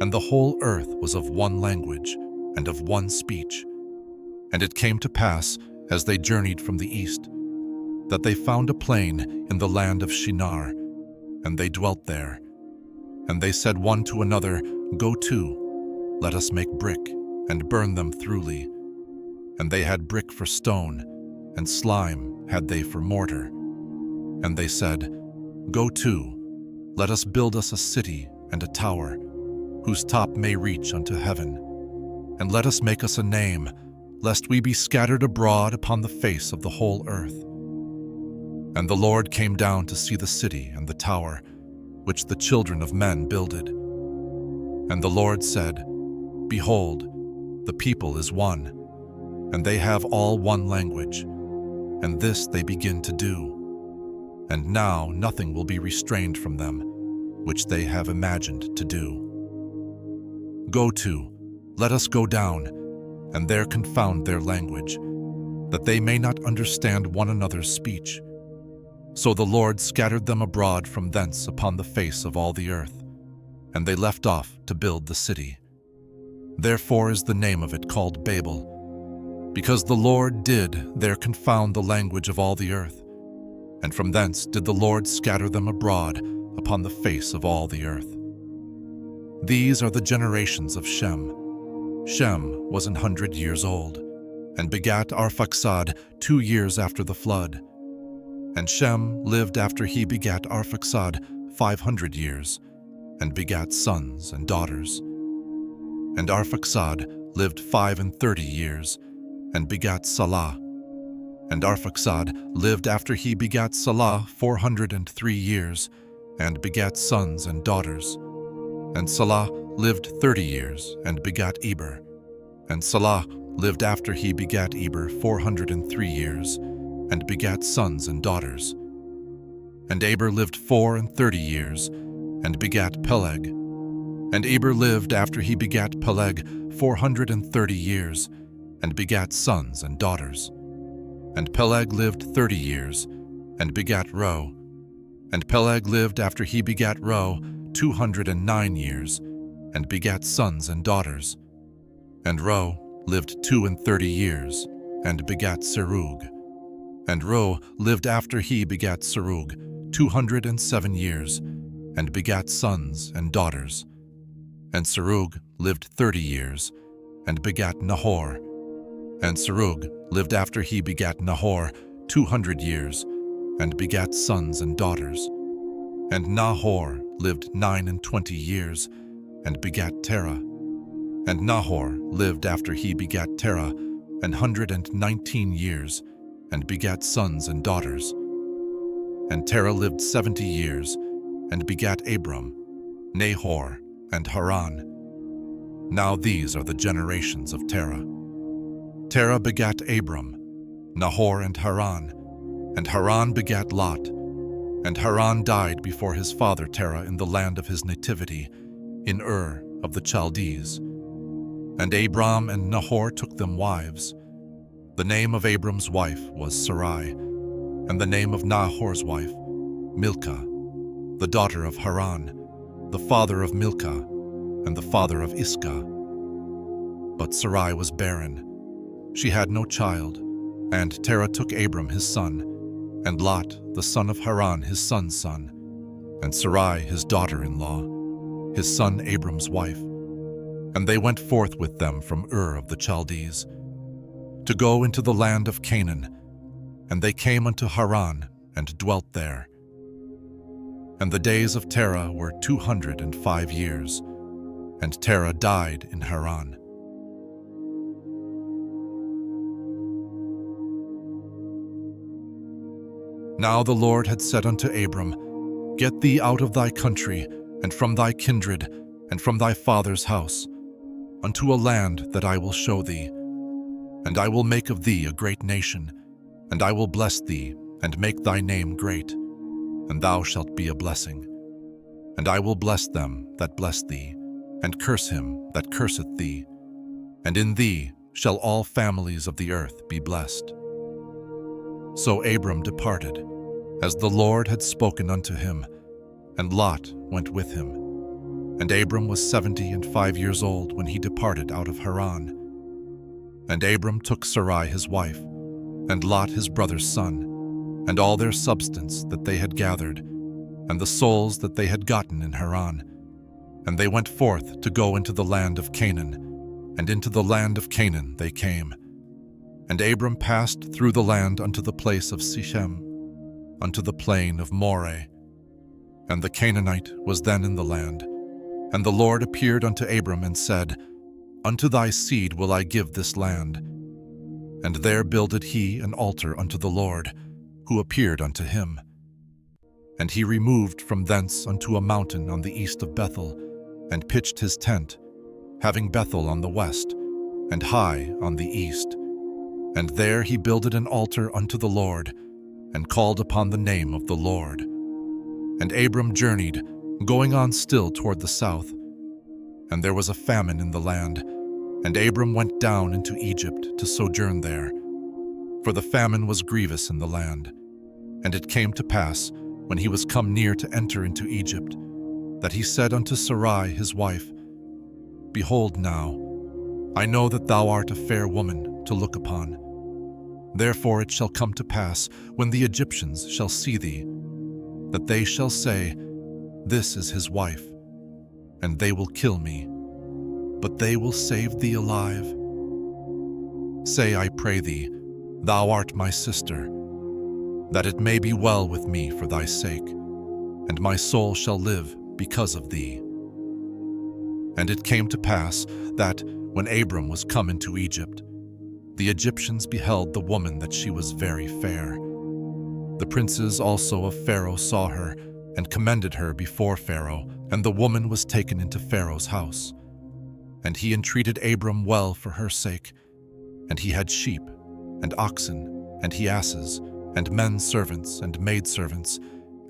and the whole earth was of one language and of one speech. And it came to pass, as they journeyed from the east, that they found a plain in the land of Shinar, and they dwelt there. And they said one to another, Go to, let us make brick, and burn them thoroughly. And they had brick for stone, and slime had they for mortar. And they said, Go to, let us build us a city and a tower, whose top may reach unto heaven. And let us make us a name, lest we be scattered abroad upon the face of the whole earth. And the Lord came down to see the city and the tower, which the children of men builded. And the Lord said, Behold, the people is one, and they have all one language, and this they begin to do. And now nothing will be restrained from them, which they have imagined to do. Go to, let us go down, and there confound their language, that they may not understand one another's speech. So the Lord scattered them abroad from thence upon the face of all the earth, and they left off to build the city. Therefore is the name of it called Babel, because the Lord did there confound the language of all the earth, and from thence did the Lord scatter them abroad upon the face of all the earth. These are the generations of Shem. Shem was 100 years old, and begat Arphaxad 2 years after the flood. And Shem lived after he begat Arphaxad 500 years, and begat sons and daughters. And Arphaxad lived 35 years, and begat Salah. And Arphaxad lived after he begat Salah 403 years, and begat sons and daughters. And Salah lived 30 years, and begat Eber. And Salah lived after he begat Eber 403 years, and begat sons and daughters. And Eber lived 34 years, and begat Peleg. And Eber lived after he begat Peleg 430 years, and begat sons and daughters. And Peleg lived 30 years, and begat Ro. And Peleg lived after he begat Ro 209 years, and begat sons and daughters. And Ro lived 32 years, and begat Serug. And Ro lived after he begat Serug 207 years, and begat sons and daughters. And Serug lived 30 years, and begat Nahor. And Serug lived after he begat Nahor 200 years, and begat sons and daughters. And Nahor lived 29 years, and begat Terah. And Nahor lived after he begat Terah 119 years, and begat sons and daughters. And Terah lived 70 years, and begat Abram, Nahor, and Haran. Now these are the generations of Terah. Terah begat Abram, Nahor, and Haran begat Lot. And Haran died before his father Terah in the land of his nativity, in Ur of the Chaldees. And Abram and Nahor took them wives. The name of Abram's wife was Sarai, and the name of Nahor's wife, Milcah, the daughter of Haran, the father of Milcah, and the father of Iscah. But Sarai was barren. She had no child, and Terah took Abram his son, and Lot, the son of Haran, his son's son, and Sarai, his daughter-in-law, his son Abram's wife. And they went forth with them from Ur of the Chaldees, to go into the land of Canaan, and they came unto Haran, and dwelt there. And the days of Terah were 205 years, and Terah died in Haran. Now the Lord had said unto Abram, Get thee out of thy country, and from thy kindred, and from thy father's house, unto a land that I will show thee. And I will make of thee a great nation, and I will bless thee, and make thy name great, and thou shalt be a blessing. And I will bless them that bless thee, and curse him that curseth thee. And in thee shall all families of the earth be blessed. So Abram departed, as the Lord had spoken unto him, and Lot went with him. And Abram was 75 years old when he departed out of Haran. And Abram took Sarai his wife, and Lot his brother's son, and all their substance that they had gathered, and the souls that they had gotten in Haran. And they went forth to go into the land of Canaan, and into the land of Canaan they came. And Abram passed through the land unto the place of Sichem, unto the plain of Moreh. And the Canaanite was then in the land. And the Lord appeared unto Abram and said, Unto thy seed will I give this land. And there builded he an altar unto the Lord, who appeared unto him. And he removed from thence unto a mountain on the east of Bethel, and pitched his tent, having Bethel on the west, and Hai on the east. And there he builded an altar unto the Lord, and called upon the name of the Lord. And Abram journeyed, going on still toward the south. And there was a famine in the land, and Abram went down into Egypt to sojourn there. For the famine was grievous in the land. And it came to pass, when he was come near to enter into Egypt, that he said unto Sarai his wife, Behold now, I know that thou art a fair woman to look upon. Therefore it shall come to pass, when the Egyptians shall see thee, that they shall say, This is his wife, and they will kill me, but they will save thee alive. Say, I pray thee, Thou art my sister, that it may be well with me for thy sake, and my soul shall live because of thee. And it came to pass that, when Abram was come into Egypt, the Egyptians beheld the woman that she was very fair. The princes also of Pharaoh saw her, and commended her before Pharaoh, and the woman was taken into Pharaoh's house. And he entreated Abram well for her sake, and he had sheep, and oxen, and he asses, and men servants, and maidservants,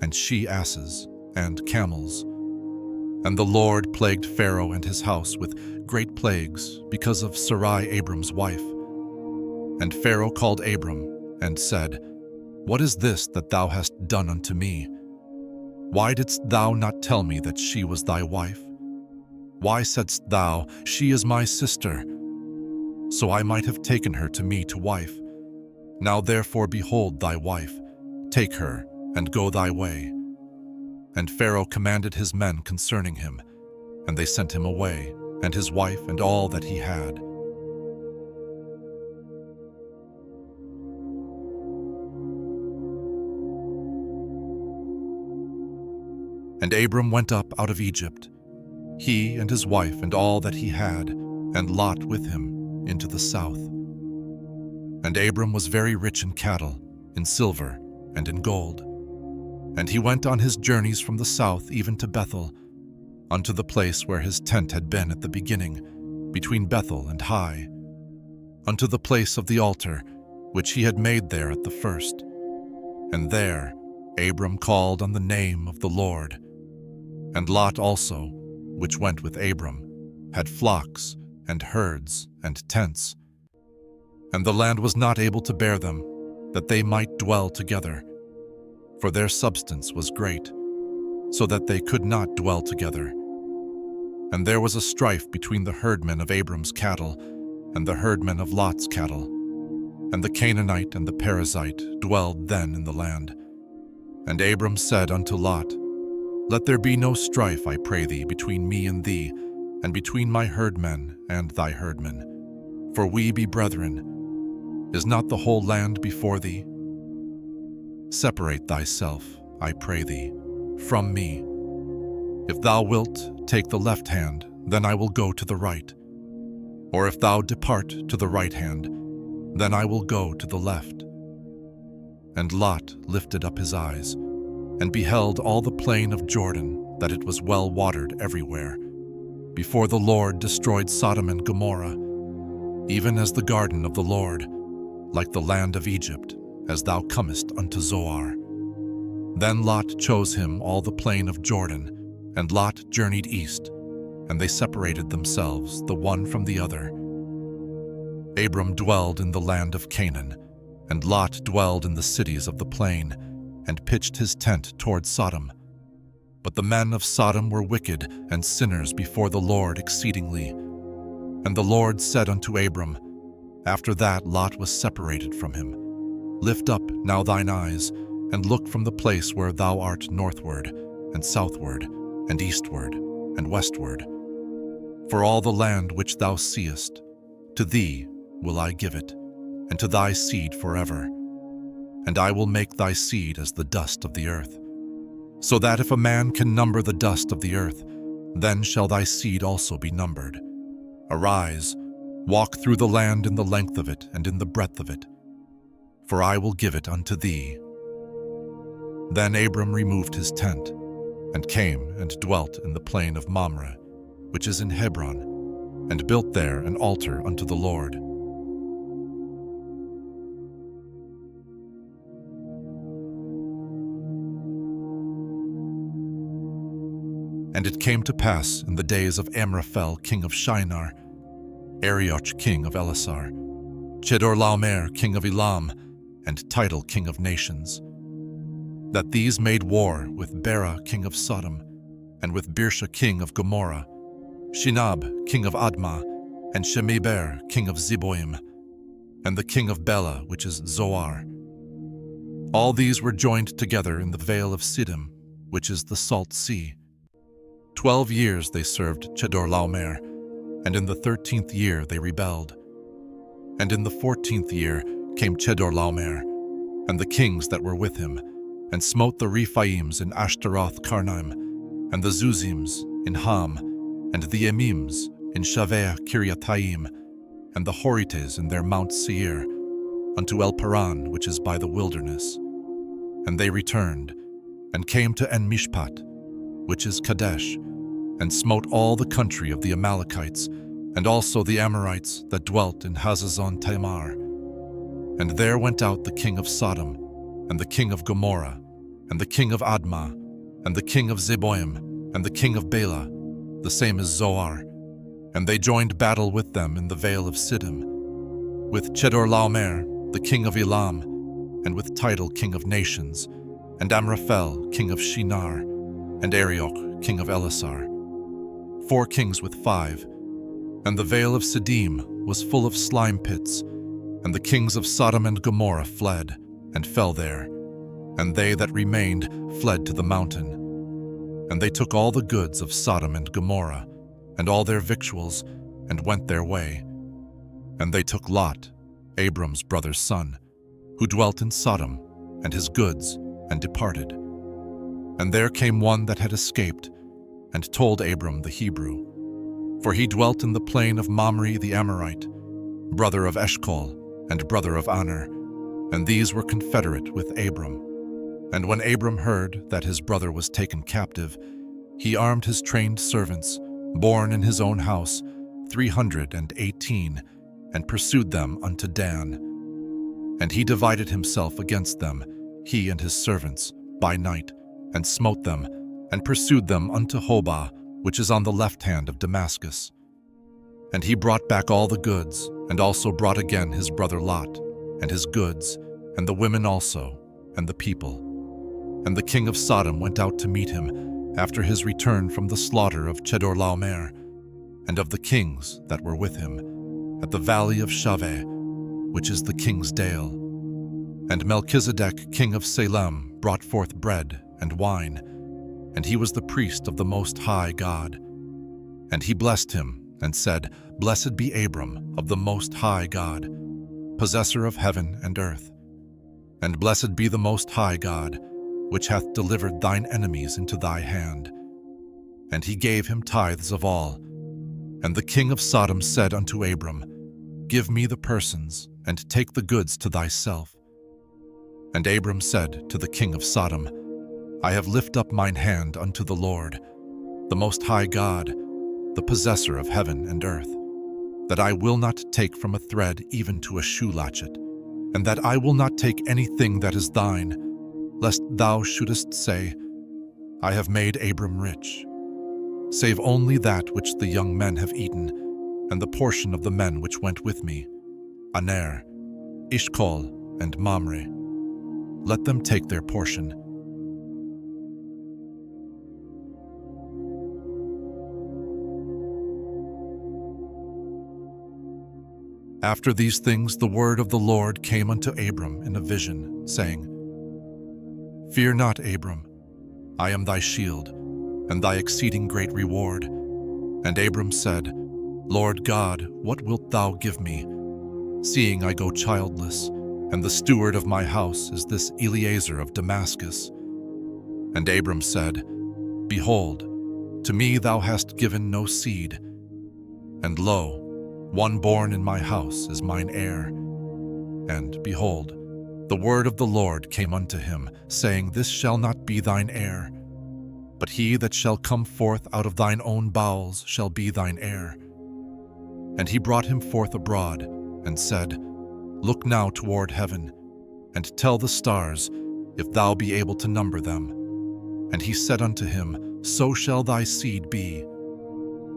and she asses, and camels. And the Lord plagued Pharaoh and his house with great plagues because of Sarai Abram's wife. And Pharaoh called Abram, and said, What is this that thou hast done unto me? Why didst thou not tell me that she was thy wife? Why saidst thou, She is my sister? So I might have taken her to me to wife. Now therefore behold thy wife, take her, and go thy way. And Pharaoh commanded his men concerning him, and they sent him away, and his wife, and all that he had. And Abram went up out of Egypt, he and his wife, and all that he had, and Lot with him, into the south. And Abram was very rich in cattle, in silver, and in gold. And he went on his journeys from the south even to Bethel, unto the place where his tent had been at the beginning, between Bethel and Hai, unto the place of the altar, which he had made there at the first. And there Abram called on the name of the Lord. And Lot also, which went with Abram, had flocks, and herds, and tents. And the land was not able to bear them, that they might dwell together. For their substance was great, so that they could not dwell together. And there was a strife between the herdmen of Abram's cattle and the herdmen of Lot's cattle. And the Canaanite and the Perizzite dwelled then in the land. And Abram said unto Lot, Let there be no strife, I pray thee, between me and thee, and between my herdmen and thy herdmen. For we be brethren. Is not the whole land before thee? Separate thyself, I pray thee, from me. If thou wilt take the left hand, then I will go to the right. Or if thou depart to the right hand, then I will go to the left. And Lot lifted up his eyes, and beheld all the plain of Jordan, that it was well watered everywhere, before the Lord destroyed Sodom and Gomorrah, even as the garden of the Lord, like the land of Egypt, as thou comest unto Zoar. Then Lot chose him all the plain of Jordan, and Lot journeyed east, and they separated themselves the one from the other. Abram dwelled in the land of Canaan, and Lot dwelled in the cities of the plain, and pitched his tent toward Sodom. But the men of Sodom were wicked and sinners before the Lord exceedingly. And the Lord said unto Abram, after that Lot was separated from him, Lift up now thine eyes, and look from the place where thou art northward, and southward, and eastward, and westward. For all the land which thou seest, to thee will I give it, and to thy seed forever. And I will make thy seed as the dust of the earth, so that if a man can number the dust of the earth, then shall thy seed also be numbered. Arise, walk through the land in the length of it and in the breadth of it, for I will give it unto thee. Then Abram removed his tent, and came and dwelt in the plain of Mamre, which is in Hebron, and built there an altar unto the Lord. And it came to pass in the days of Amraphel king of Shinar, Arioch king of Elasar, Chedorlaomer king of Elam, and Tidal king of nations, that these made war with Bera king of Sodom, and with Birsha king of Gomorrah, Shinab king of Admah, and Shemeber king of Zeboim, and the king of Bela, which is Zoar. All these were joined together in the vale of Siddim, which is the Salt Sea. 12 years they served Chedorlaomer, and in the 13th year they rebelled. And in the 14th year came Chedorlaomer, and the kings that were with him, and smote the Rephaims in Ashtaroth Karnaim, and the Zuzims in Ham, and the Emims in Shaveh Kiriathaim, and the Horites in their Mount Seir, unto El Paran, which is by the wilderness. And they returned, and came to En-Mishpat, which is Kadesh, and smote all the country of the Amalekites, and also the Amorites that dwelt in Hazazon Tamar. And there went out the king of Sodom, and the king of Gomorrah, and the king of Admah, and the king of Zeboim, and the king of Bela, the same as Zoar, and they joined battle with them in the vale of Siddim, with Chedorlaomer, the king of Elam, and with Tidal king of nations, and Amraphel king of Shinar, and Arioch king of Elasar, 4 kings with 5. And the vale of Siddim was full of slime pits, and the kings of Sodom and Gomorrah fled, and fell there, and they that remained fled to the mountain. And they took all the goods of Sodom and Gomorrah, and all their victuals, and went their way. And they took Lot, Abram's brother's son, who dwelt in Sodom, and his goods, and departed. And there came one that had escaped, and told Abram the Hebrew, for he dwelt in the plain of Mamre the Amorite, brother of Eshcol, and brother of Aner, and these were confederate with Abram. And when Abram heard that his brother was taken captive, he armed his trained servants, born in his own house, 318, and pursued them unto Dan. And he divided himself against them, he and his servants, by night, and smote them, and pursued them unto Hobah, which is on the left hand of Damascus. And he brought back all the goods, and also brought again his brother Lot, and his goods, and the women also, and the people. And the king of Sodom went out to meet him, after his return from the slaughter of Chedorlaomer, and of the kings that were with him, at the valley of Shaveh, which is the king's dale. And Melchizedek king of Salem brought forth bread and wine, and he was the priest of the Most High God. And he blessed him, and said, Blessed be Abram of the Most High God, possessor of heaven and earth. And blessed be the Most High God, which hath delivered thine enemies into thy hand. And he gave him tithes of all. And the king of Sodom said unto Abram, Give me the persons, and take the goods to thyself. And Abram said to the king of Sodom, I have lifted up mine hand unto the Lord, the Most High God, the possessor of heaven and earth, that I will not take from a thread even to a shoe latchet, and that I will not take anything that is thine, lest thou shouldest say, I have made Abram rich, save only that which the young men have eaten, and the portion of the men which went with me, Aner, Ishkol, and Mamre. Let them take their portion. After these things the word of the Lord came unto Abram in a vision, saying, Fear not, Abram, I am thy shield, and thy exceeding great reward. And Abram said, Lord God, what wilt thou give me, seeing I go childless, and the steward of my house is this Eliezer of Damascus? And Abram said, Behold, to me thou hast given no seed, and lo, one born in my house is mine heir. And behold, the word of the Lord came unto him, saying, This shall not be thine heir, but he that shall come forth out of thine own bowels shall be thine heir. And he brought him forth abroad, and said, Look now toward heaven, and tell the stars, if thou be able to number them. And he said unto him, So shall thy seed be.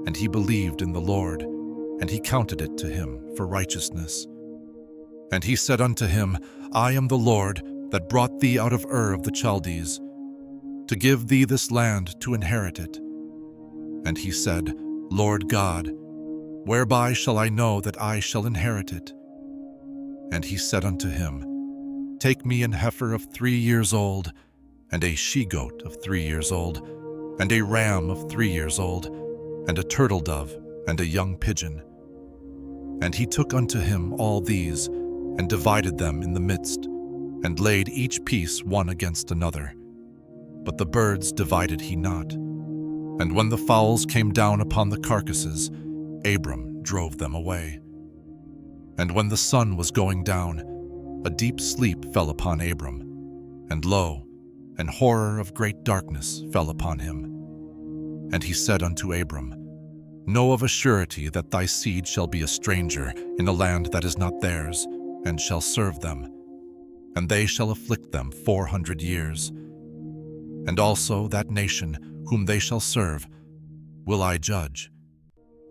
And he believed in the Lord, and he counted it to him for righteousness. And he said unto him, I am the Lord that brought thee out of Ur of the Chaldees, to give thee this land to inherit it. And he said, Lord God, whereby shall I know that I shall inherit it? And he said unto him, Take me an heifer of 3 years old, and a she-goat of 3 years old, and a ram of 3 years old, and a turtle dove, and a young pigeon. And he took unto him all these, and divided them in the midst, and laid each piece one against another. But the birds divided he not. And when the fowls came down upon the carcasses, Abram drove them away. And when the sun was going down, a deep sleep fell upon Abram, and lo, an horror of great darkness fell upon him. And he said unto Abram, Know of a surety that thy seed shall be a stranger in a land that is not theirs, and shall serve them, and they shall afflict them 400 years. And also that nation whom they shall serve will I judge,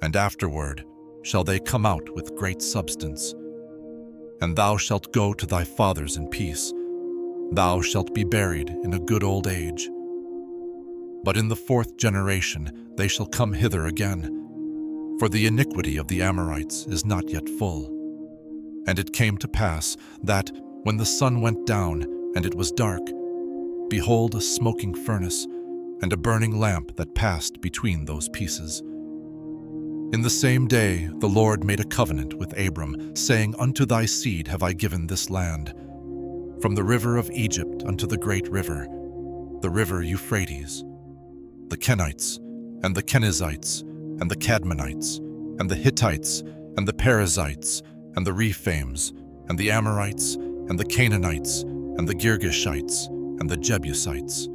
and afterward shall they come out with great substance. And thou shalt go to thy fathers in peace. Thou shalt be buried in a good old age. But in the 4th generation they shall come hither again, for the iniquity of the Amorites is not yet full. And it came to pass that, when the sun went down and it was dark, behold, a smoking furnace, and a burning lamp that passed between those pieces. In the same day the Lord made a covenant with Abram, saying, Unto thy seed have I given this land, from the river of Egypt unto the great river, the river Euphrates, the Kenites, and the Kenizzites, and the Cadmonites, and the Hittites, and the Perizzites, and the Rephaims, and the Amorites, and the Canaanites, and the Girgashites, and the Jebusites.